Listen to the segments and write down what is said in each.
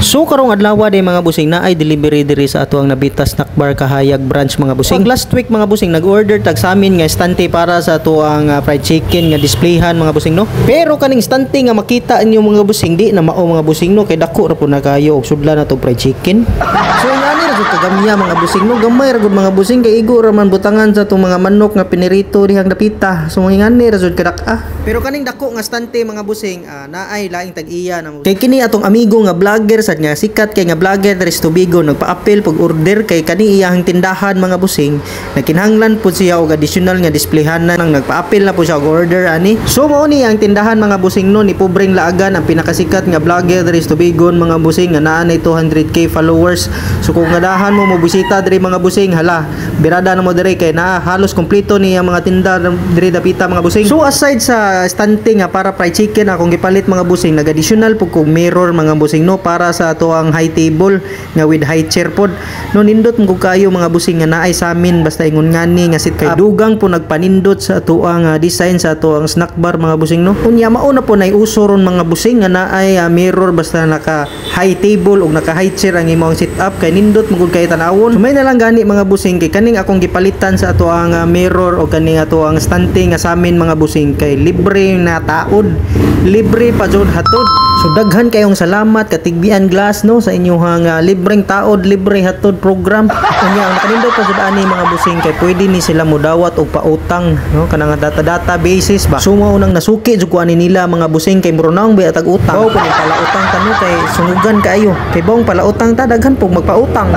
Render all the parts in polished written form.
So karong adlaw day mga busing na ay delivery diri sa atuang Nabita Snack Bar Kahayag branch mga busing. Pag last week mga busing nag-order tag sa amin nga estante para sa atuang fried chicken nga displayhan mga busing no. Pero kaning estante nga makita inyo mga busing di na mao mga busing no kay dako ra po na kayo og sudlan na tong fried chicken. So ngani ra jud kagamya mga busing no, gamay ra gud mga busing kay igo ra man butangan sa tong mga manok nga pinirito dihang Nabita. So ngani ra jud kadak-a. Pero kaning dako nga estante mga busing naay laing tag-iya na kay kini atong amigo nga vlogger sad nga sikat kay nga vlogger diri sa Tubigo nagpa-appeal pag order kay kani iyang tindahan mga busing nakinahanglan pud siya og additional nga displayhan nang nagpa-appeal na po siya og order ani. So mao ni ang tindahan mga busing no ni Pobreng Laagan ang pinakasikat nga vlogger diri sa Tubigon mga busing nga naa na 200k followers. So kung ganahan mo bisita diri mga busing hala birada na mo diri kay naa halos kompleto ni ang mga tinda diri Nabita mga busing. So aside sa estante nga para fried chicken akong gipalit mga busing nag-additional pud kog mirror mga busing no para sa ato ang high table nga with high chair pod no nindot mo kayo mga busing nga naay sa amin basta ingon ngani nga sit kay dugang po nagpanindot sa ato ang design sa ato ang snack bar mga busing no. Unya mao na po nay uso ron mga busing nga naay mirror basta naka high table ug naka high chair ang imong sit up kay nindot mo kay tanawon. So, may na lang gani mga busing kay kaning akong gipalitan sa ato ang mirror o kaning ato ang stante nga sa amin mga busing kay libre na taod, libre pa jud hatod. So daghan kayong salamat Katigbian Glass no sa inyong libreng taod, libre hatod program. Unya ang nakanindot pa jud ani mga busing kay pwede ni sila modawat og pautang no kanang data basis ba. So mao nang nasuki jud ko ani nila mga busing kay muro naong biatag utang. Bawo pud palautang ta no kay sungugan kaayo. Kay bawong palautang ta daghan pug magpautang.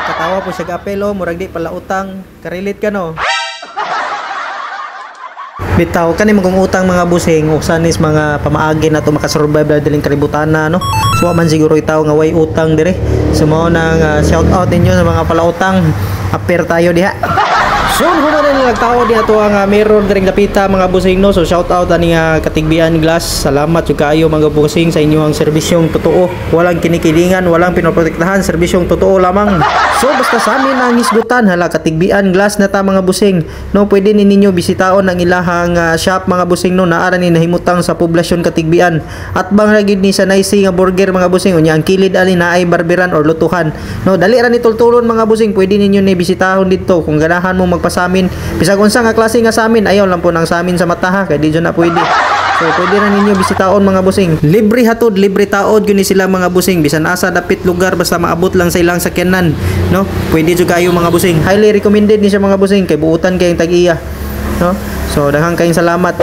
Katawa po siya apelo murag di palautang. Karelate ka no. Bitaw kani magong utang mga busing usanis mga pamaagi na to makasurvive daling kaributana no. So man siguro itaw nga way utang dire. So mao nang shout out ninyo sa mga palautang. Apir tayo diha. So kung ano nila nagtao di ato ang mirror diring Nabita mga busing no. So shout out ani Katigbian Glass. Salamat jud kaayo mga busing sa inyong serbisyong totoo. Walang kinikilingan, walang pinoprotektahan, serbisyong totoo lamang. So basta sa amin ang isgutan hala Katigbian Glass na ta mga busing no. Pwede ni ninyo bisitaon ang ilahang shop mga busing no naara ni nahimutang sa poblasyon Katigbian. At bang ra gid ni sa nice nga burger mga busing unya ang kilid ali naay barberan or lutuhan no. Dali ra ni tultulon mga busing pwede ninyo ni bisitahon didto kung ganahan mo magpasamin bisag unsa nga klase nga sa amin ayaw lang po nang sa amin sa mata ha kay di na pwede. So pwede ra ninyo bisitaon mga busing. Libre hatod, libre taod gyud ni sila mga busing bisan asa dapit lugar basta maabot lang sa ilang sakyanan no. Pwede jud kayo mga busing. Highly recommended ni siya mga busing kay buutan kayong tag-iya no. So daghang kayong salamat.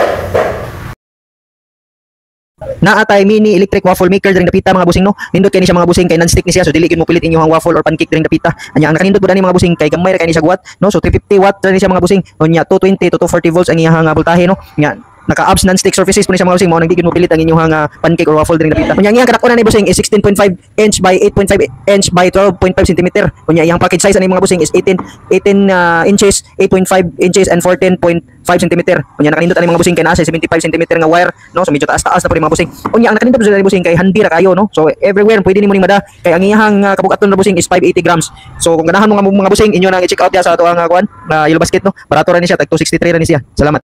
Naatay mini electric waffle maker diring Nabita mga busing no. Nindot kay ni siya mga busing kay non-stick ni siya so dili gyud mo pilit inyong waffle or pancake diring Nabita. Anya ang nakanindot pud ani mga busing kay gamay ra kay ni siya watt no. So 350 watt ra ni siya mga busing. Unya 220 to 240 volts ang iyang voltahe no. Nya naka-abs non-stick surfaces po ni siya mga busing mao nang di gyud mo pilit ang inyong pancake or waffle diring Nabita. Unya ang iyang kadako-an ni busing is 16.5 inch by 8.5 inch by 12.5 cm. Unya iyang package size ani mga busing is 18 inches, 8.5 inches and 14.5 cm. Unya nakanindot ani mga busing kay naa 75 cm nga wire no. So medyo taas-taas na po ni mga busing. Unya ang nakanindot sa busing kay handi ra kayo no. So everywhere pwede nimo ning mada kay ang iyang kabugaton na busing is 580 grams. So kung ganahan mo nga mga busing inyo nang i-check out ya sa ato ang kuan na yellow basket no. Barato ra ni siya tag 263 ra ni siya. Salamat.